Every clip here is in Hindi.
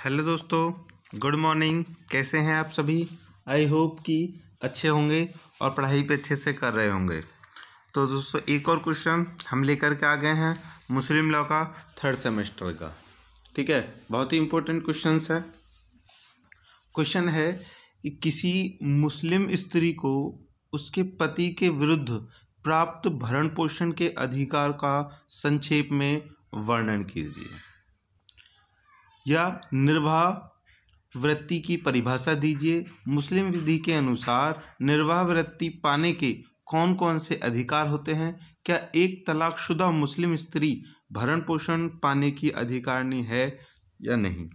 हेलो दोस्तों, गुड मॉर्निंग। कैसे हैं आप सभी? आई होप कि अच्छे होंगे और पढ़ाई पे अच्छे से कर रहे होंगे। तो दोस्तों, एक और क्वेश्चन हम लेकर के आ गए हैं मुस्लिम लॉ का 3rd सेमेस्टर का। ठीक है, बहुत ही इम्पोर्टेंट क्वेश्चन है। क्वेश्चन है कि किसी मुस्लिम स्त्री को उसके पति के विरुद्ध प्राप्त भरण पोषण के अधिकार का संक्षेप में वर्णन कीजिए, या निर्वाह वृत्ति की परिभाषा दीजिए। मुस्लिम विधि के अनुसार निर्वाह वृत्ति पाने के कौन कौन से अधिकार होते हैं? क्या एक तलाकशुदा मुस्लिम स्त्री भरण पोषण पाने की अधिकारिणी है या नहीं?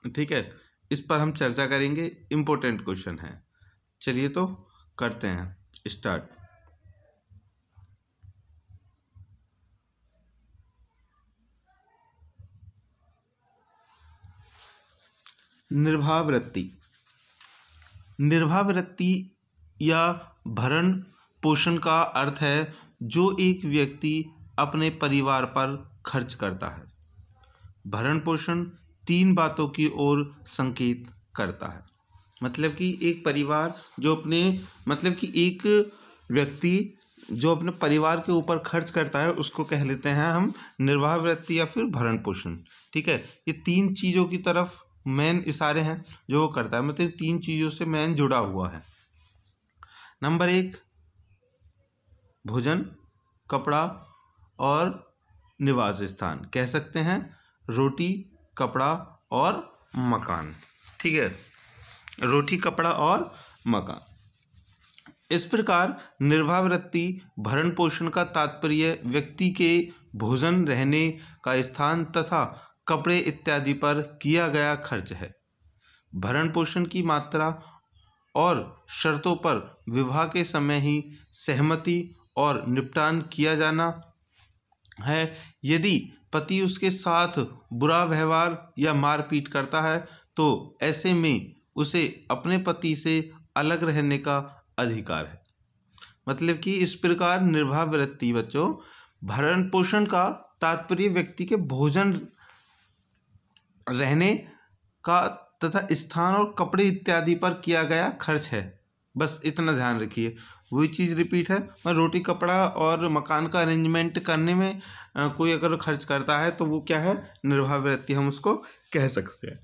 ठीक है, इस पर हम चर्चा करेंगे। इम्पोर्टेंट क्वेश्चन है। चलिए तो करते हैं स्टार्ट। निर्वाह वृत्ति। निर्वाह वृत्ति या भरण पोषण का अर्थ है जो एक व्यक्ति अपने परिवार पर खर्च करता है। भरण पोषण 3 बातों की ओर संकेत करता है। मतलब कि एक परिवार जो अपने एक व्यक्ति जो अपने परिवार के ऊपर खर्च करता है उसको कह लेते हैं हम निर्वाह वृत्ति या फिर भरण पोषण। ठीक है, ये 3 चीज़ों की तरफ मेन इशारे हैं जो वो करता है। मतलब 3 चीज़ों से मेन जुड़ा हुआ है। नंबर 1 भोजन, कपड़ा और निवास स्थान। कह सकते हैं रोटी, कपड़ा और मकान। ठीक है, रोटी, कपड़ा और मकान। इस प्रकार निर्वाह वृत्ति भरण पोषण का तात्पर्य व्यक्ति के भोजन, रहने का स्थान तथा कपड़े इत्यादि पर किया गया खर्च है। भरण पोषण की मात्रा और शर्तों पर विवाह के समय ही सहमति और निपटान किया जाना है। यदि पति उसके साथ बुरा व्यवहार या मारपीट करता है तो ऐसे में उसे अपने पति से अलग रहने का अधिकार है। मतलब कि इस प्रकार निर्वाह वृत्ति बच्चों भरण पोषण का तात्पर्य व्यक्ति के भोजन, रहने का तथा स्थान और कपड़े इत्यादि पर किया गया खर्च है। बस इतना ध्यान रखिए। वही चीज़ रिपीट है। मैं रोटी, कपड़ा और मकान का अरेंजमेंट करने में कोई अगर खर्च करता है तो वो क्या है? निर्वाह वृत्ति हम उसको कह सकते हैं।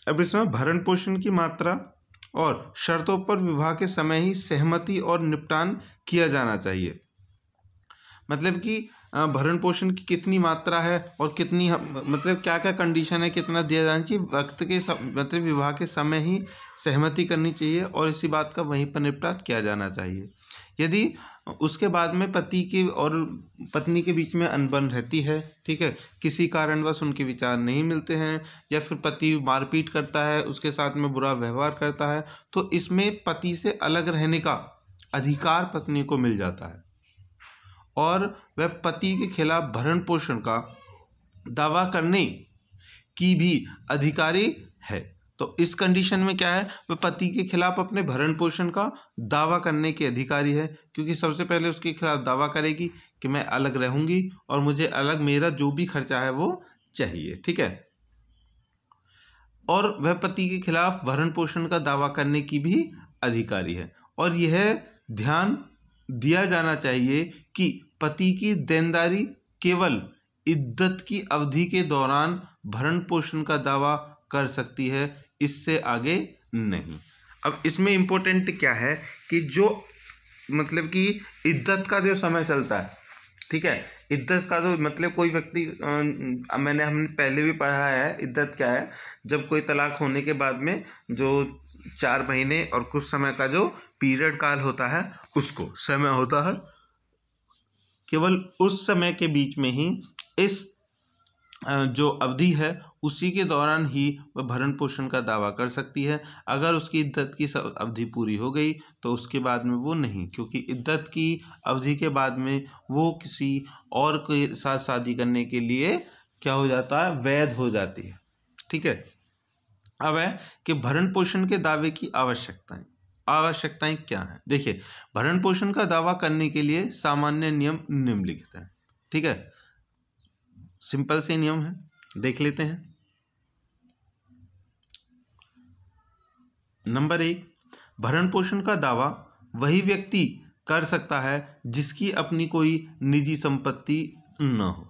अब इसमें भरण पोषण की मात्रा और शर्तों पर विवाह के समय ही सहमति और निपटान किया जाना चाहिए। मतलब कि भरण पोषण की कितनी मात्रा है और कितनी क्या क्या कंडीशन है, कितना दिया जाना चाहिए। वक्त के विवाह के समय ही सहमति करनी चाहिए और इसी बात का वहीं पर निपटान किया जाना चाहिए। यदि उसके बाद में पति के और पत्नी के बीच में अनबन रहती है, ठीक है, किसी कारणवश उनके विचार नहीं मिलते हैं या फिर पति मारपीट करता है, उसके साथ में बुरा व्यवहार करता है, तो इसमें पति से अलग रहने का अधिकार पत्नी को मिल जाता है और वह पति के खिलाफ भरण पोषण का दावा करने की भी अधिकारी है। तो इस कंडीशन में क्या है? वह पति के खिलाफ अपने भरण पोषण का दावा करने के अधिकारी है, क्योंकि सबसे पहले उसके खिलाफ दावा करेगी कि मैं अलग रहूंगी और मुझे अलग मेरा जो भी खर्चा है वो चाहिए। ठीक है, और वह पति के खिलाफ भरण पोषण का दावा करने की भी अधिकारी है। और यह ध्यान दिया जाना चाहिए कि पति की देनदारी केवल इद्दत की अवधि के दौरान भरण पोषण का दावा कर सकती है, इससे आगे नहीं। अब इसमें इम्पोर्टेंट क्या है कि जो कि इद्दत का जो समय चलता है, ठीक है, इद्दत का तो कोई व्यक्ति हमने पहले भी पढ़ा है इद्दत क्या है। जब कोई तलाक होने के बाद में जो 4 महीने और कुछ समय का जो पीरियड काल होता है उसको समय होता है, केवल उस समय के बीच में ही इस जो अवधि है उसी के दौरान ही वह भरण पोषण का दावा कर सकती है। अगर उसकी इद्दत की अवधि पूरी हो गई तो उसके बाद में वो नहीं, क्योंकि इद्दत की अवधि के बाद में वो किसी और के साथ शादी करने के लिए क्या हो जाता है? वैध हो जाती है। ठीक है, अब है कि भरण पोषण के दावे की आवश्यकताएं क्या हैं? देखिए, भरण पोषण का दावा करने के लिए सामान्य नियम निम्नलिखित हैं। ठीक है, सिंपल से नियम है, देख लेते हैं। नंबर 1, भरण पोषण का दावा वही व्यक्ति कर सकता है जिसकी अपनी कोई निजी संपत्ति न हो।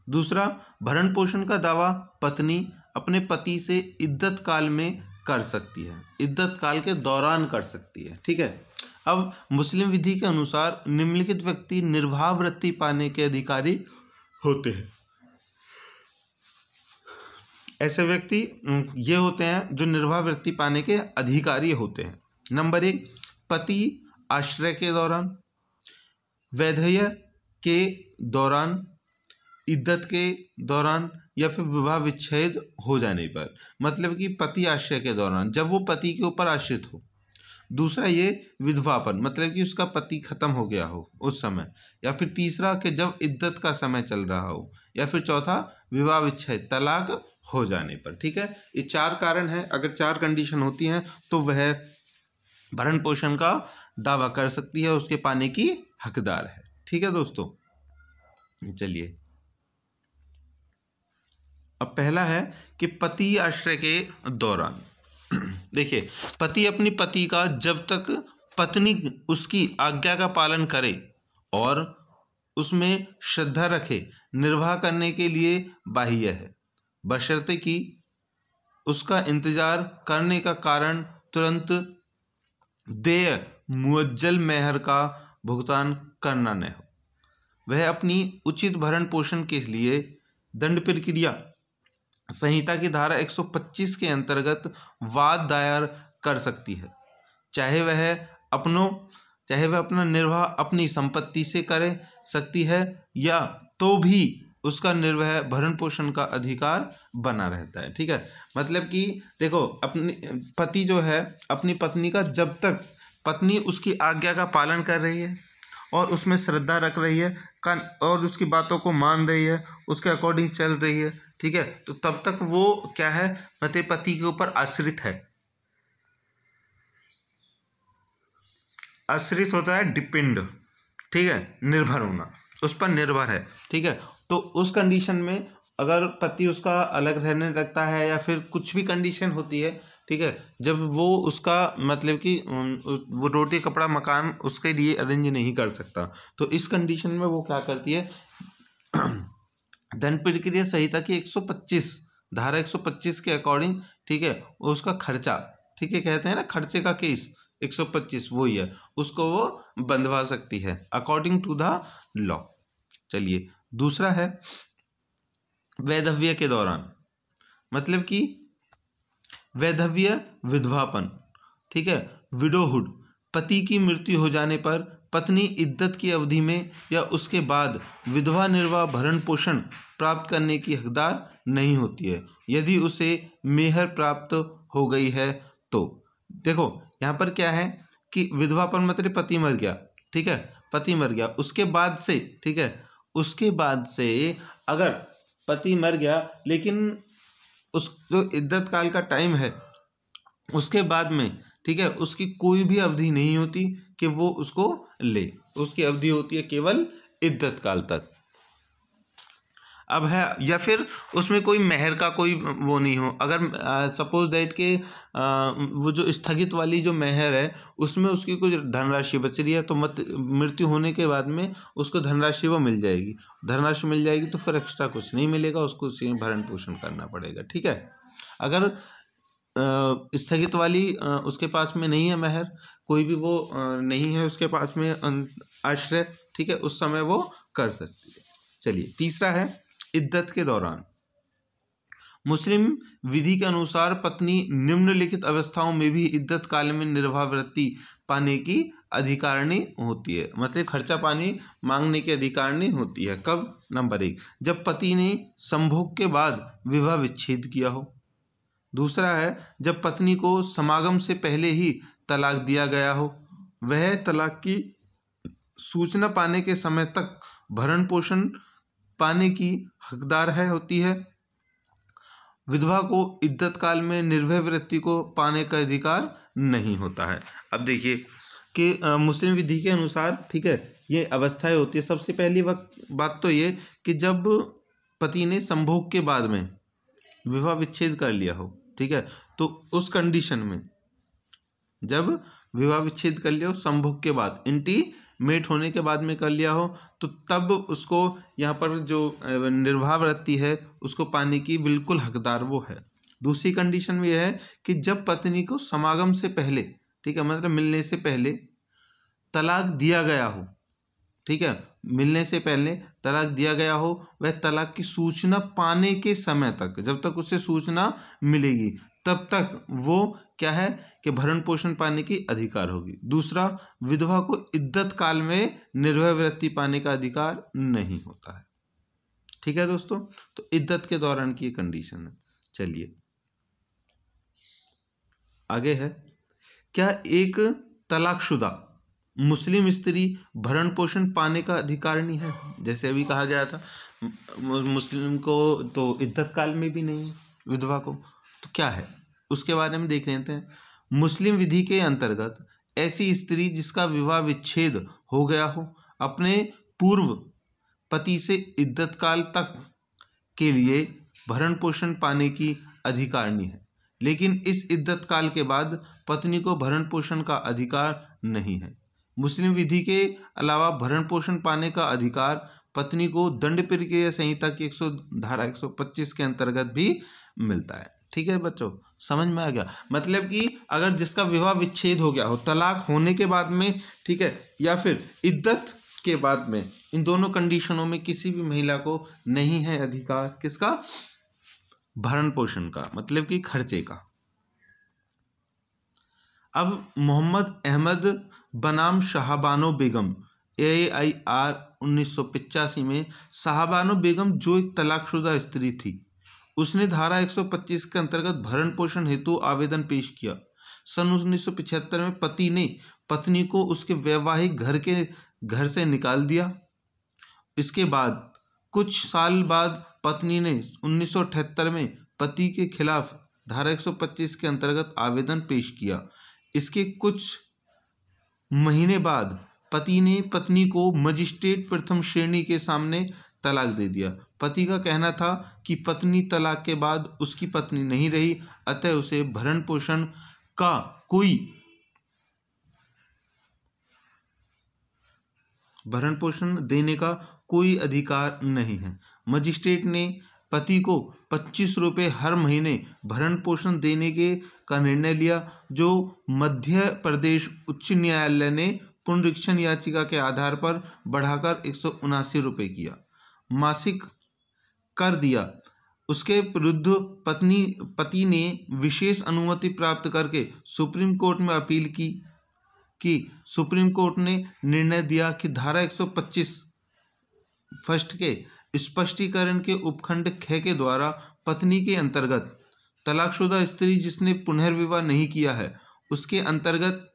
दूसरा, भरण पोषण का दावा पत्नी अपने पति से इद्दत काल में कर सकती है, इद्दत काल के दौरान कर सकती है। ठीक है। अब मुस्लिम विधि के अनुसार निम्नलिखित व्यक्ति निर्वाह वृत्ति पाने के अधिकारी होते हैं। ऐसे व्यक्ति ये होते हैं जो निर्वाह वृत्ति पाने के अधिकारी होते हैं। नंबर 1, पति आश्रय के दौरान, वैधव्य के दौरान, इद्दत के दौरान या फिर विवाह विच्छेद हो जाने पर, मतलब कि पति आश्रय के दौरान जब वो पति के ऊपर आश्रित हो। दूसरा ये विधवापन, मतलब कि उसका पति खत्म हो गया हो उस समय, या फिर तीसरा कि जब इद्दत का समय चल रहा हो, या फिर चौथा विवाह विच्छेद तलाक हो जाने पर। ठीक है। ये 4 कारण हैं। अगर 4 कंडीशन होती हैं तो वह भरण पोषण का दावा कर सकती है, उसके पाने की हकदार है। ठीक है दोस्तों, चलिए अब पहला है कि पति आश्रय के दौरान। देखिए, पति अपनी पति का जब तक पत्नी उसकी आज्ञा का पालन करे और उसमें श्रद्धा रखे निर्वाह करने के लिए बाह्य है, बशर्ते कि उसका इंतजार करने का कारण तुरंत देय मुअज्जल मेहर का भुगतान करना न हो। वह अपनी उचित भरण पोषण के लिए दंड प्रक्रिया संहिता की धारा 125 के अंतर्गत वाद दायर कर सकती है, चाहे वह अपना निर्वाह अपनी संपत्ति से करे सकती है, या तो भी उसका निर्वाह भरण पोषण का अधिकार बना रहता है। ठीक है। मतलब कि देखो, अपनी पति जो है अपनी पत्नी का, जब तक पत्नी उसकी आज्ञा का पालन कर रही है और उसमें श्रद्धा रख रही है और उसकी बातों को मान रही है, उसके अकॉर्डिंग चल रही है, ठीक है, तो तब तक वो क्या है, पति के ऊपर आश्रित है। आश्रित होता है डिपेंड, ठीक है, निर्भर होना, उस पर निर्भर है। ठीक है। तो उस कंडीशन में अगर पति उसका अलग रहने लगता है या फिर कुछ भी कंडीशन होती है, ठीक है, जब वो उसका मतलब कि वो रोटी कपड़ा मकान उसके लिए अरेंज नहीं कर सकता, तो इस कंडीशन में वो क्या करती है, दंड प्रक्रिया संहिता की 125 धारा 125 के अकॉर्डिंग, ठीक है, उसका खर्चा, ठीक है, कहते हैं ना खर्चे का केस 125 वही है, उसको वो बंधवा सकती है अकॉर्डिंग टू द लॉ। चलिए, दूसरा है वैधव्य के दौरान, मतलब कि वैधव्य विधवापन, ठीक है, विडोहुड, पति की मृत्यु हो जाने पर पत्नी इद्दत की अवधि में या उसके बाद विधवा निर्वाह भरण पोषण प्राप्त करने की हकदार नहीं होती है, यदि उसे मेहर प्राप्त हो गई है तो। देखो यहाँ पर क्या है कि विधवापन मतलब पति मर गया, ठीक है, पति मर गया, उसके बाद से, ठीक है, उसके बाद से अगर पति मर गया लेकिन उस जो इद्दत काल का टाइम है उसके बाद में, ठीक है, उसकी कोई भी अवधि नहीं होती कि वो उसको ले, उसकी अवधि होती है केवल इद्दत काल तक। अब है, या फिर उसमें कोई मेहर का कोई वो नहीं हो, अगर सपोज दैट के वो जो स्थगित वाली जो मेहर है उसमें उसकी कुछ धनराशि बच रही है तो मृत्यु होने के बाद में उसको धनराशि वो मिल जाएगी, धनराशि मिल जाएगी तो फिर एक्स्ट्रा कुछ नहीं मिलेगा, उसको उसी में भरण पोषण करना पड़ेगा। ठीक है। अगर स्थगित वाली उसके पास में नहीं है मेहर, कोई भी वो नहीं है उसके पास में आश्रय, ठीक है, उस समय वो कर सकती है। चलिए, तीसरा है इद्दत के दौरान। मुस्लिम विधि के अनुसार पत्नी निम्नलिखित अवस्थाओं में भी इद्दत काल में निर्वाह वृत्ति पाने की अधिकारिणी होती है, मतलब खर्चा पानी मांगने की अधिकारिणी होती है। कब? नंबर 1, जब पति ने संभोग के बाद विवाह विच्छेद किया हो। दूसरा है जब पत्नी को समागम से पहले ही तलाक दिया गया हो, वह तलाक की सूचना पाने के समय तक भरण पोषण पाने की हकदार होती है। विधवा को इद्दत काल में निर्वाह वृत्ति को पाने का अधिकार नहीं होता है। अब देखिए कि मुस्लिम विधि के अनुसार, ठीक है, ये अवस्थाएं होती है। सबसे पहली बात तो ये कि जब पति ने संभोग के बाद में विवाह विच्छेद कर लिया हो, ठीक है, तो उस कंडीशन में जब विवाह विच्छेद कर लिया हो संभोग के बाद, इंटीमेट होने के बाद में कर लिया हो, तो तब उसको यहाँ पर जो निर्वाह वृत्ति है उसको पाने की बिल्कुल हकदार वो है। दूसरी कंडीशन में यह है कि जब पत्नी को समागम से पहले, ठीक है, मतलब मिलने से पहले तलाक दिया गया हो, ठीक है, मिलने से पहले तलाक दिया गया हो, वह तलाक की सूचना पाने के समय तक, जब तक उसे सूचना मिलेगी तब तक वो क्या है कि भरण पोषण पाने की अधिकार होगी। दूसरा, विधवा को इद्दत काल में निर्भय वृत्ति पाने का अधिकार नहीं होता है। ठीक है दोस्तों, तो इद्दत के दौरान की ये कंडीशन है। चलिए आगे है, क्या एक तलाकशुदा मुस्लिम स्त्री भरण पोषण पाने का अधिकारिणी है? जैसे अभी कहा गया था मुस्लिम को तो इद्दत काल में भी नहीं है, विधवा को, तो क्या है उसके बारे में देख लेते हैं। मुस्लिम विधि के अंतर्गत ऐसी स्त्री जिसका विवाह विच्छेद हो गया हो अपने पूर्व पति से इद्दत काल तक के लिए भरण पोषण पाने की अधिकारिणी है, लेकिन इस इद्दत काल के बाद पत्नी को भरण पोषण का अधिकार नहीं है। मुस्लिम विधि के अलावा भरण पोषण पाने का अधिकार पत्नी को दंड प्रक्रिया संहिता की धारा 125 के अंतर्गत भी मिलता है। ठीक है बच्चों, समझ में आ गया? मतलब कि अगर जिसका विवाह विच्छेद हो गया हो तलाक होने के बाद में, ठीक है, या फिर इद्दत के बाद में, इन दोनों कंडीशनों में किसी भी महिला को नहीं है अधिकार किसका? भरण पोषण का, मतलब कि खर्चे का। अब मोहम्मद अहमद बनाम शाहबानो बेगम AIR 1985 में शाहबानो बेगम जो एक तलाकशुदा स्त्री थी, उसने धारा 125 के अंतर्गत भरण पोषण हेतु आवेदन पेश किया। सन 1975 में पति ने पत्नी को उसके वैवाहिक घर से निकाल दिया। इसके बाद कुछ साल बाद पत्नी ने 1978 में पति के खिलाफ धारा 125 के अंतर्गत आवेदन पेश किया। इसके कुछ महीने बाद पति ने पत्नी को मजिस्ट्रेट प्रथम श्रेणी के सामने तलाक दे दिया। पति का कहना था कि पत्नी तलाक के बाद उसकी पत्नी नहीं रही, अतः उसे भरण पोषण का भरण पोषण देने का कोई अधिकार नहीं है। मजिस्ट्रेट ने पति को 25 रुपये हर महीने भरण पोषण देने का निर्णय लिया, जो मध्य प्रदेश उच्च न्यायालय ने पुनरीक्षण याचिका के आधार पर बढ़ाकर 179 रुपये किया, मासिक कर दिया। उसके विरुद्ध पति ने विशेष अनुमति प्राप्त करके सुप्रीम कोर्ट में अपील की सुप्रीम कोर्ट ने निर्णय दिया कि धारा 125 फर्स्ट के स्पष्टीकरण के उपखंड 6 के द्वारा पत्नी के अंतर्गत तलाकशुदा स्त्री जिसने पुनर्विवाह नहीं किया है उसके अंतर्गत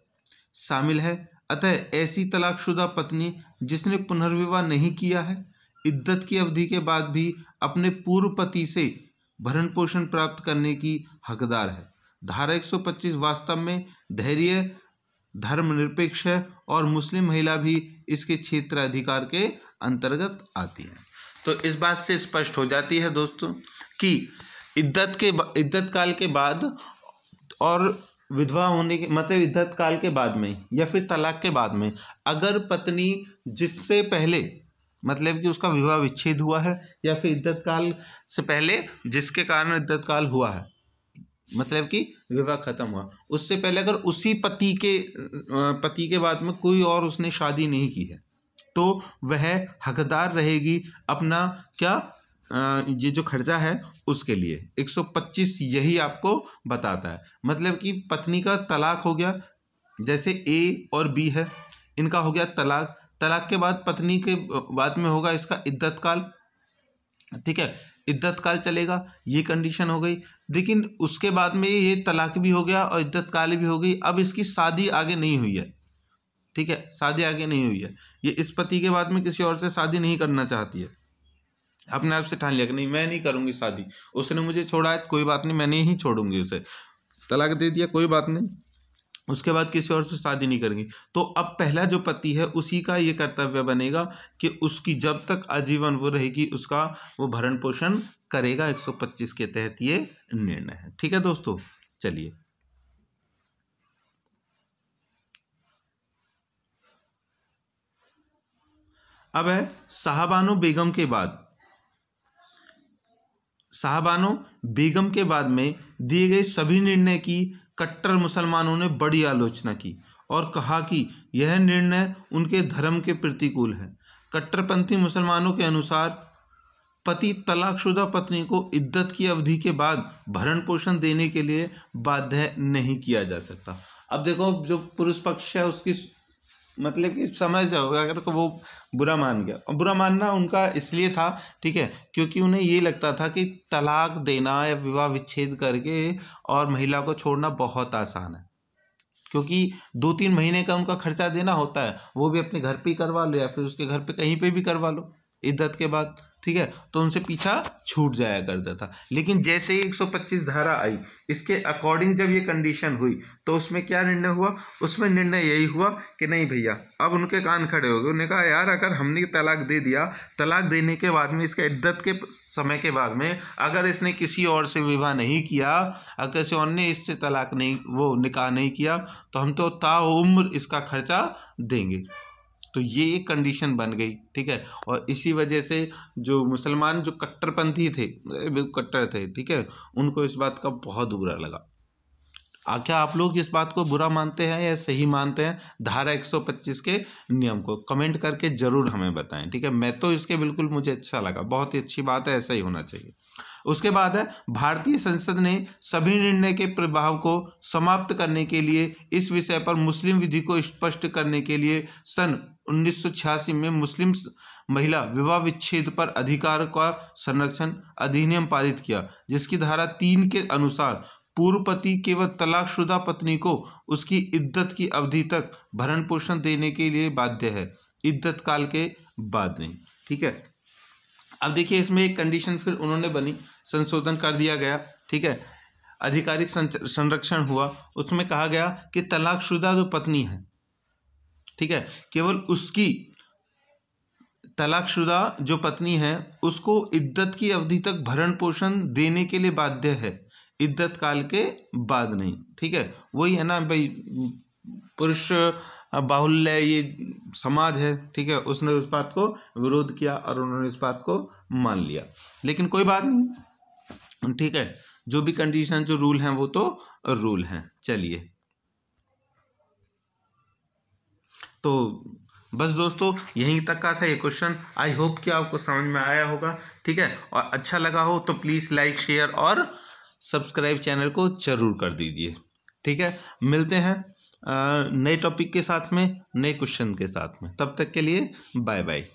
शामिल है। अतः ऐसी तलाकशुदा पत्नी जिसने पुनर्विवाह नहीं किया है इद्दत की अवधि के बाद भी अपने पूर्व पति से भरण पोषण प्राप्त करने की हकदार है। धारा 125 वास्तव में धैर्य धर्मनिरपेक्ष है और मुस्लिम महिला भी इसके क्षेत्राधिकार के अंतर्गत आती है। तो इस बात से स्पष्ट हो जाती है दोस्तों कि इद्दत काल के बाद और विधवा होने के मतलब इद्दत काल के बाद में या फिर तलाक के बाद में अगर पत्नी जिससे पहले मतलब कि उसका विवाह विच्छेद हुआ है या फिर इद्दत काल से पहले जिसके कारण इद्दत काल हुआ है मतलब कि विवाह खत्म हुआ, उससे पहले अगर उसी पति के बाद में कोई और उसने शादी नहीं की है तो वह हकदार रहेगी अपना क्या ये जो खर्चा है उसके लिए। 125 यही आपको बताता है। मतलब कि पत्नी का तलाक हो गया, जैसे A और B है, इनका हो गया तलाक। तलाक के बाद पत्नी के बाद में होगा इसका इद्दत काल, ठीक है, इद्दत काल चलेगा, ये कंडीशन हो गई। लेकिन उसके बाद में ये तलाक भी हो गया और इद्दत काल भी हो गई। अब इसकी शादी आगे नहीं हुई है, ठीक है, शादी आगे नहीं हुई है, ये इस पति के बाद में किसी और से शादी नहीं करना चाहती है, अपने आप से ठान लिया कि नहीं मैं नहीं करूंगी शादी, उसने मुझे छोड़ा है कोई बात नहीं मैं नहीं छोड़ूंगी उसे, तलाक दे दिया कोई बात नहीं, उसके बाद किसी और से शादी नहीं करेंगी। तो अब पहला जो पति है उसी का ये कर्तव्य बनेगा कि उसकी जब तक आजीवन वो रहेगी उसका वो भरण पोषण करेगा। 125 के तहत ये निर्णय है। ठीक है दोस्तों, चलिए अब है साहबानो बेगम के बाद। साहबानो बेगम के बाद में दिए गए सभी निर्णय की कट्टर मुसलमानों ने बड़ी आलोचना की और कहा कि यह निर्णय उनके धर्म के प्रतिकूल है। कट्टरपंथी मुसलमानों के अनुसार पति तलाकशुदा पत्नी को इद्दत की अवधि के बाद भरण पोषण देने के लिए बाध्य नहीं किया जा सकता। अब देखो, जो पुरुष पक्ष है उसकी मतलब कि समझ जाओ, अगर वो बुरा मान गया, और बुरा मानना उनका इसलिए था, ठीक है, क्योंकि उन्हें ये लगता था कि तलाक देना या विवाह विच्छेद करके और महिला को छोड़ना बहुत आसान है, क्योंकि 2-3 महीने का उनका खर्चा देना होता है, वो भी अपने घर पे ही करवा लो या फिर उसके घर पे कहीं पे भी करवा लो इद्दत के बाद, ठीक है, तो उनसे पीछा छूट जाया करता था। लेकिन जैसे ही 125 धारा आई, इसके अकॉर्डिंग जब ये कंडीशन हुई तो उसमें क्या निर्णय हुआ? उसमें निर्णय यही हुआ कि नहीं भैया, अब उनके कान खड़े हो गए। उन्होंने कहा यार, अगर हमने तलाक दे दिया, तलाक देने के बाद में इसके इद्दत के समय के बाद में अगर इसने किसी और से विवाह नहीं किया, अगर किसी और ने इससे तलाक नहीं, वो निकाह नहीं किया, तो हम तो ताउम्र इसका खर्चा देंगे। तो ये एक कंडीशन बन गई, ठीक है। और इसी वजह से जो मुसलमान जो कट्टरपंथी थे, कट्टर थे, ठीक है, उनको इस बात का बहुत बुरा लगा। क्या आप लोग इस बात को बुरा मानते हैं या सही मानते हैं धारा 125 के नियम को? कमेंट करके जरूर हमें बताएं, ठीक है। मैं तो इसके बिल्कुल, मुझे अच्छा लगा, बहुत ही अच्छी बात है, ऐसा ही होना चाहिए। उसके बाद है भारतीय संसद ने सभी निर्णय के प्रभाव को समाप्त करने के लिए इस विषय पर मुस्लिम विधि को स्पष्ट करने के लिए सन 1986 में मुस्लिम महिला विवाह विच्छेद पर अधिकार का संरक्षण अधिनियम पारित किया, जिसकी धारा 3 के अनुसार पूर्व पति केवल तलाकशुदा पत्नी को उसकी इद्दत की अवधि तक भरण पोषण देने के लिए बाध्य है, इद्दत काल के बाद नहीं, ठीक है। अब देखिए, इसमें एक कंडीशन फिर उन्होंने बनी, संशोधन कर दिया गया, ठीक है, आधिकारिक संरक्षण हुआ। उसमें कहा गया कि तलाकशुदा जो पत्नी है, ठीक है, केवल उसकी तलाकशुदा जो पत्नी है उसको इद्दत की अवधि तक भरण पोषण देने के लिए बाध्य है, इद्दत काल के बाद नहीं, ठीक है। वही है ना भाई, पुरुष बाहुल्य ये समाज है, ठीक है, उसने उस बात को विरोध किया और उन्होंने इस बात को मान लिया। लेकिन कोई बात नहीं, ठीक है, जो भी कंडीशन, जो रूल हैं वो तो रूल हैं। चलिए, तो बस दोस्तों यहीं तक का था ये क्वेश्चन। आई होप कि आपको समझ में आया होगा, ठीक है, और अच्छा लगा हो तो प्लीज़ लाइक, शेयर और सब्सक्राइब चैनल को जरूर कर दीजिए, ठीक है। मिलते हैं नए टॉपिक के साथ में, नए क्वेश्चन के साथ में। तब तक के लिए बाय बाय।